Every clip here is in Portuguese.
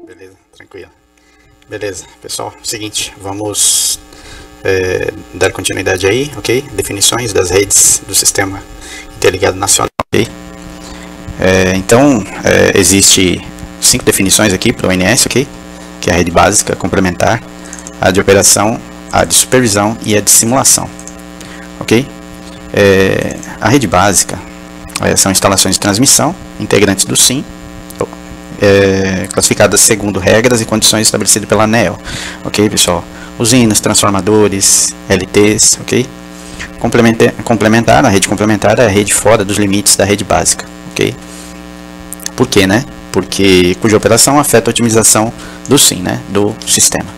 Beleza, tranquilo. Beleza, pessoal, seguinte, vamos dar continuidade aí, ok? Definições das redes do Sistema Interligado Nacional, ok? Existe 5 definições aqui para o ONS, ok? Que é a rede básica, complementar, a de operação, a de supervisão e a de simulação, ok? A rede básica são instalações de transmissão, integrantes do SIM, classificadas segundo regras e condições estabelecidas pela ANEEL, ok, pessoal? Usinas, transformadores, LTs, ok? Complementar, a rede complementar é a rede fora dos limites da rede básica, ok? Por quê, né? Porque cuja operação afeta a otimização do SIM, né? Do sistema.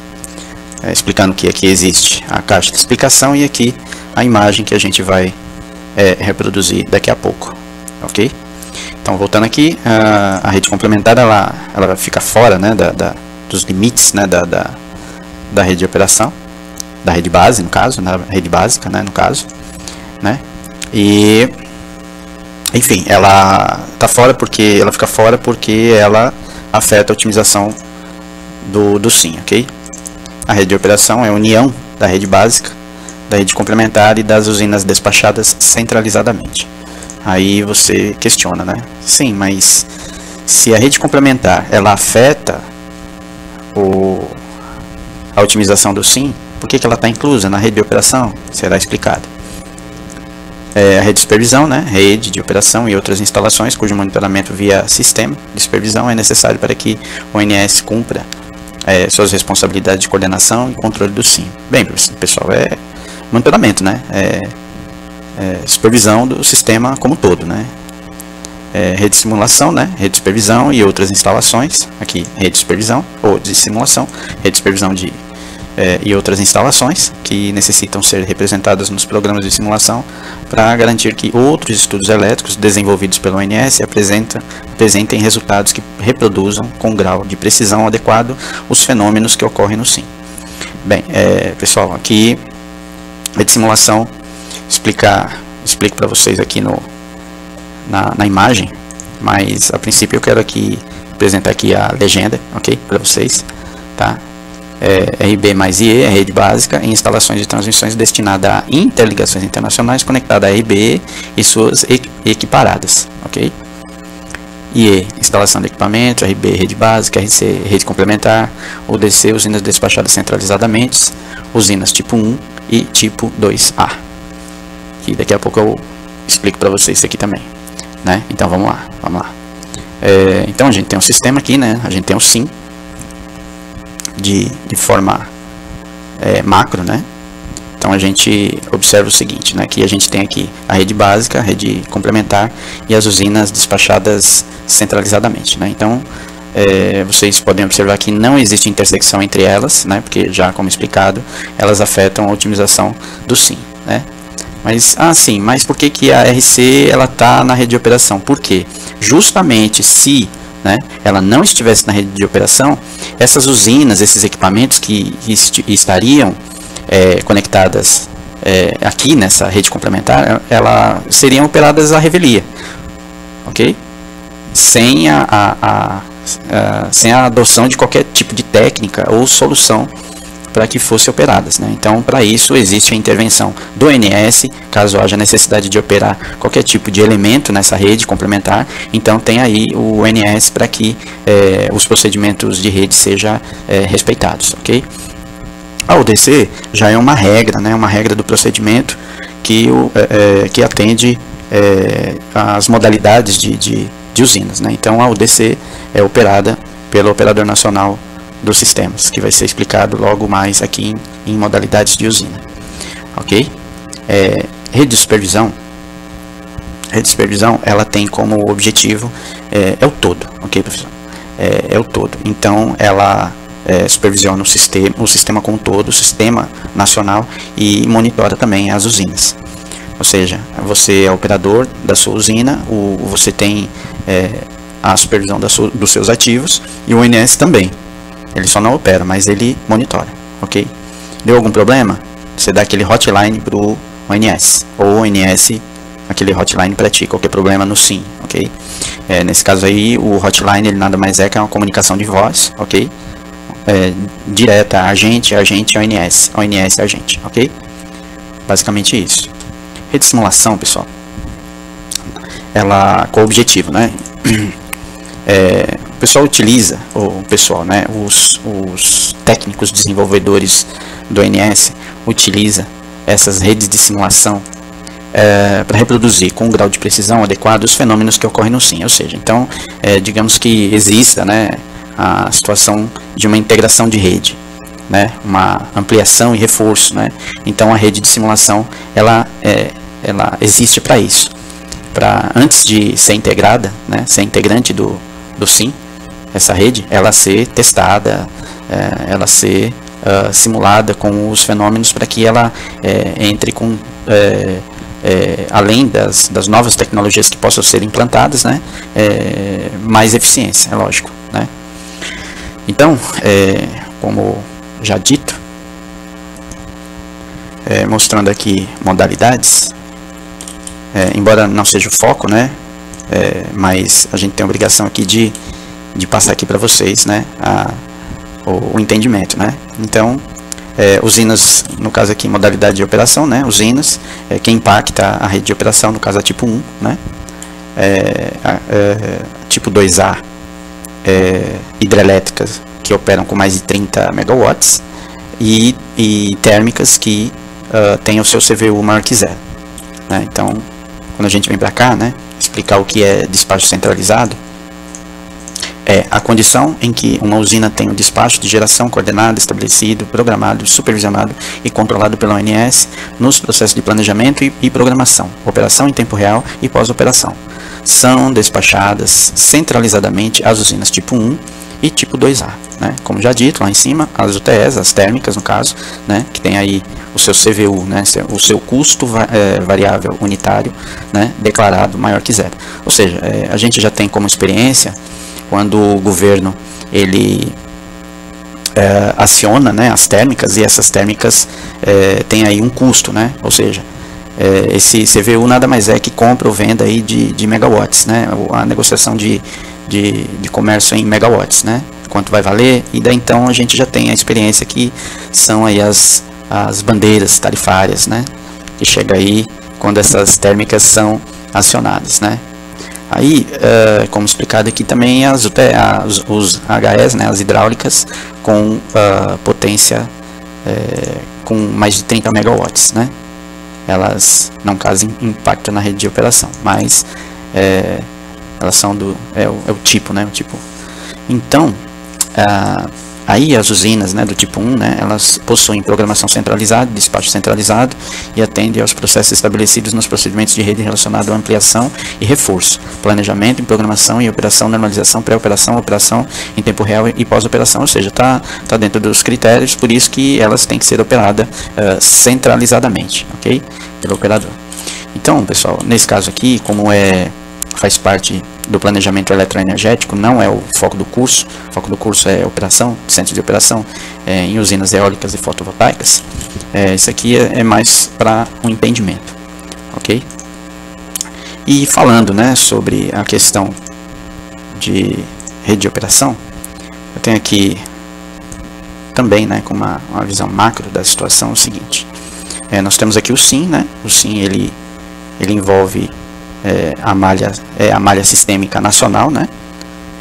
Explicando que aqui existe a caixa de explicação e aqui a imagem que a gente vai reproduzir daqui a pouco, ok? Então, voltando aqui, a rede complementar ela fica fora, né, dos limites, né, da rede de operação, da rede base, no caso, na rede básica, né, no caso, né, e enfim, ela fica fora porque ela afeta a otimização do SIM, ok? A rede de operação é a união da rede básica, da rede complementar e das usinas despachadas centralizadamente. Aí você questiona, né? Sim, mas se a rede complementar ela afeta a otimização do SIM, por que ela está inclusa na rede de operação? Será explicado. A rede de supervisão, né? Rede de operação e outras instalações cujo monitoramento via sistema de supervisão é necessário para que o ONS cumpra suas responsabilidades de coordenação e controle do SIM. Bem, pessoal, monitoramento, né? Supervisão do sistema como um todo, né? Rede de simulação, né? Rede de supervisão e outras instalações. Aqui, rede de supervisão ou de simulação, rede de supervisão e outras instalações que necessitam ser representadas nos programas de simulação para garantir que outros estudos elétricos desenvolvidos pelo ONS apresentem resultados que reproduzam com grau de precisão adequado os fenômenos que ocorrem no SIM. Bem, pessoal, aqui rede de simulação explico para vocês aqui na imagem, mas a princípio eu quero aqui apresentar aqui a legenda, ok, para vocês, tá? RB mais IE, a rede básica em instalações de transmissões destinada a interligações internacionais conectada a RB e suas equiparadas, ok? IE, instalação de equipamento, RB, rede básica, RC, rede complementar, UDC, usinas despachadas centralizadamente, usinas tipo 1 e tipo 2A. E daqui a pouco eu explico para vocês isso aqui também, né? Então vamos lá. Então a gente tem um sistema aqui, né? A gente tem um SIM de forma macro, né? Então a gente observa o seguinte, né? Que a gente tem aqui a rede básica, a rede complementar e as usinas despachadas centralizadamente, né? Então vocês podem observar que não existe intersecção entre elas, né? Porque já como explicado, elas afetam a otimização do SIM, né? Mas, sim, mas por que a RC ela está na rede de operação? Por quê? Justamente se, né, ela não estivesse na rede de operação, essas usinas, esses equipamentos que estariam conectadas aqui nessa rede complementar, elas seriam operadas à revelia, ok? Sem a adoção de qualquer tipo de técnica ou solução para que fossem operadas, né? Então, para isso existe a intervenção do ONS, caso haja necessidade de operar qualquer tipo de elemento nessa rede complementar. Então tem aí o ONS para que os procedimentos de rede sejam respeitados, ok? A UDC já é uma regra, né? Uma regra do procedimento que atende as modalidades de usinas, né? Então a UDC é operada pelo Operador Nacional dos Sistemas, que vai ser explicado logo mais aqui em modalidades de usina, ok? Rede de supervisão, ela tem como objetivo o todo, ok, professor? É o todo. Então ela supervisiona o sistema como um todo, o sistema nacional, e monitora também as usinas. Ou seja, você é operador da sua usina, você tem a supervisão dos seus ativos, e o ONS também. Ele só não opera, mas ele monitora, ok? Deu algum problema? Você dá aquele hotline para o ONS, ou o ONS aquele hotline para ti, qualquer problema no SIM, ok? Nesse caso aí, o hotline ele nada mais é que uma comunicação de voz, ok? Direta a agente, ONS, ONS agente, ok? Basicamente isso. Rede de simulação, pessoal, ela, qual o objetivo, né? O pessoal utiliza, né, os técnicos desenvolvedores do ONS utiliza essas redes de simulação para reproduzir com um grau de precisão adequado os fenômenos que ocorrem no SIM, ou seja, então, digamos que exista, né, a situação de uma integração de rede, né, uma ampliação e reforço, né, então a rede de simulação ela existe para isso, para antes de ser integrada, né, ser integrante do SIM, essa rede, ela ser testada, ela ser simulada com os fenômenos para que ela entre com além das novas tecnologias que possam ser implantadas, né, mais eficiência, é lógico, né. Então, como já dito, mostrando aqui modalidades, embora não seja o foco, né, mas a gente tem a obrigação aqui de passar aqui para vocês, né, o entendimento, né. Então, usinas, no caso aqui, modalidade de operação, né, usinas, que impacta a rede de operação, no caso a tipo 1, né, tipo 2A, hidrelétricas que operam com mais de 30 megawatts e térmicas que têm o seu CVU maior que 0, né. Então, quando a gente vem para cá, né, explicar o que é despacho centralizado, a condição em que uma usina tem o despacho de geração coordenado, estabelecido, programado, supervisionado e controlado pela ONS nos processos de planejamento e programação, operação em tempo real e pós-operação. São despachadas centralizadamente as usinas tipo 1 e tipo 2A, né? Como já dito lá em cima, as UTEs, as térmicas no caso, né, que tem aí o seu CVU, né, o seu custo variável unitário, né, declarado maior que 0. Ou seja, a gente já tem como experiência quando o governo ele aciona, né, as térmicas, e essas térmicas têm aí um custo, né, ou seja, esse CVU nada mais é que compra ou venda aí de megawatts, né, a negociação de comércio em megawatts, né, quanto vai valer, e daí então a gente já tem a experiência que são aí as bandeiras tarifárias, né, que chega aí quando essas térmicas são acionadas, né. Aí, como explicado aqui também, os HEs, né, as hidráulicas, com potência com mais de 30 megawatts, né? Elas não causam impacto na rede de operação, mas elas são o tipo, né? O tipo. Então, aí as usinas, né, do tipo 1, né, elas possuem programação centralizada, despacho centralizado e atendem aos processos estabelecidos nos procedimentos de rede relacionados à ampliação e reforço, planejamento, programação e operação, normalização, pré-operação, operação em tempo real e pós-operação, ou seja, tá dentro dos critérios, por isso que elas têm que ser operadas centralizadamente, ok? Pelo operador. Então, pessoal, nesse caso aqui, como faz parte do planejamento eletroenergético, não é o foco do curso. O foco do curso é operação, centro de operação em usinas eólicas e fotovoltaicas. Isso aqui é mais para um entendimento, ok? E falando, né, sobre a questão de rede de operação, eu tenho aqui também, né, com uma visão macro da situação, o seguinte: nós temos aqui o SIM, né? O SIM ele envolve a malha sistêmica nacional, né?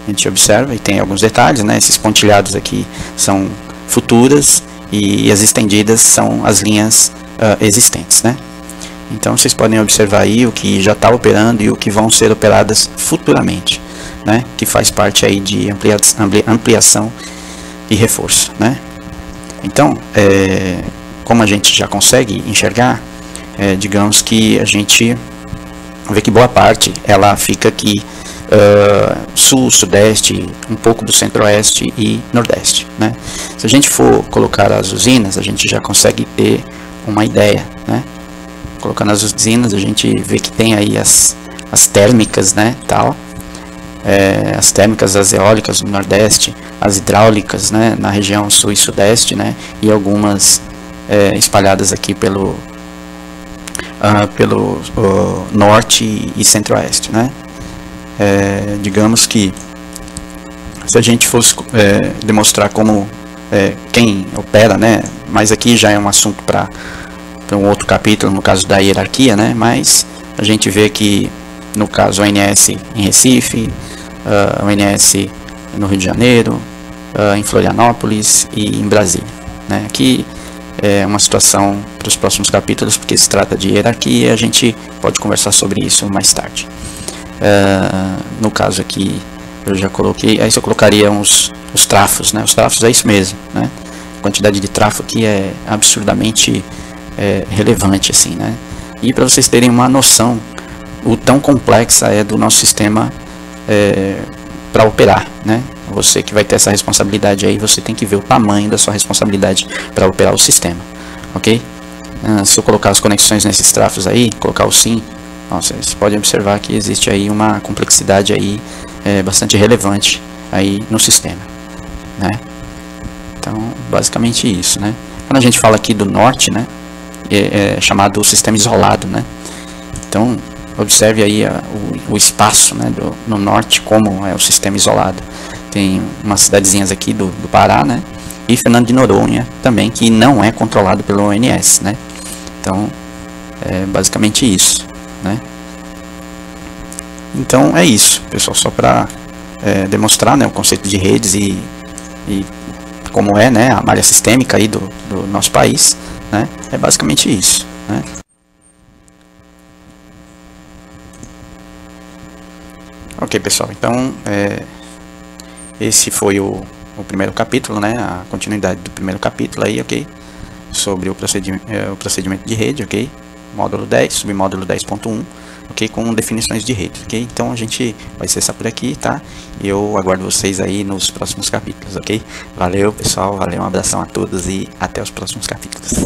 A gente observa e tem alguns detalhes, né? Esses pontilhados aqui são futuras e as estendidas são as linhas existentes, né? Então vocês podem observar aí o que já está operando e o que vão ser operadas futuramente, né? Que faz parte aí de ampliação e reforço, né? Então, como a gente já consegue enxergar, digamos que a gente vê que boa parte ela fica aqui sul, sudeste, um pouco do centro-oeste e nordeste, né? Se a gente for colocar as usinas, a gente já consegue ter uma ideia, né? Colocando as usinas, a gente vê que tem aí as térmicas, né, tal, as térmicas, as eólicas no nordeste, as hidráulicas, né, na região sul e sudeste, né, e algumas espalhadas aqui pelo norte e centro-oeste, né? Digamos que se a gente fosse demonstrar como quem opera, né? Mas aqui já é um assunto para um outro capítulo, no caso da hierarquia, né? Mas a gente vê que no caso o ONS em Recife, o ONS no Rio de Janeiro, em Florianópolis e em Brasília, né? Aqui é uma situação para os próximos capítulos, porque se trata de hierarquia, a gente pode conversar sobre isso mais tarde. No caso aqui eu já coloquei, aí eu colocaria os trafos, né? Os trafos é isso mesmo, né? A quantidade de trafo aqui é absurdamente relevante, assim, né? E para vocês terem uma noção o tão complexa é do nosso sistema para operar, né? Você que vai ter essa responsabilidade aí, você tem que ver o tamanho da sua responsabilidade para operar o sistema, ok? Se eu colocar as conexões nesses trafos aí, colocar o SIM, vocês podem observar que existe aí uma complexidade aí bastante relevante aí no sistema, né? Então, basicamente isso, né? Quando a gente fala aqui do norte, né, é chamado sistema isolado, né? Então, observe aí o espaço, né, no norte, como é o sistema isolado. Tem umas cidadezinhas aqui do Pará, né, e Fernando de Noronha também, que não é controlado pelo ONS, né. Então, é basicamente isso, né. Então, é isso, pessoal, só para demonstrar, né, o conceito de redes e como é, né, a malha sistêmica aí do nosso país, né, é basicamente isso, né. Ok, pessoal, então esse foi o primeiro capítulo, né, a continuidade do primeiro capítulo aí, ok, sobre o procedimento de rede, ok, módulo 10, submódulo 10.1, ok, com definições de rede, ok, então a gente vai cessar por aqui, tá, e eu aguardo vocês aí nos próximos capítulos, ok, valeu pessoal, valeu, um abração a todos e até os próximos capítulos.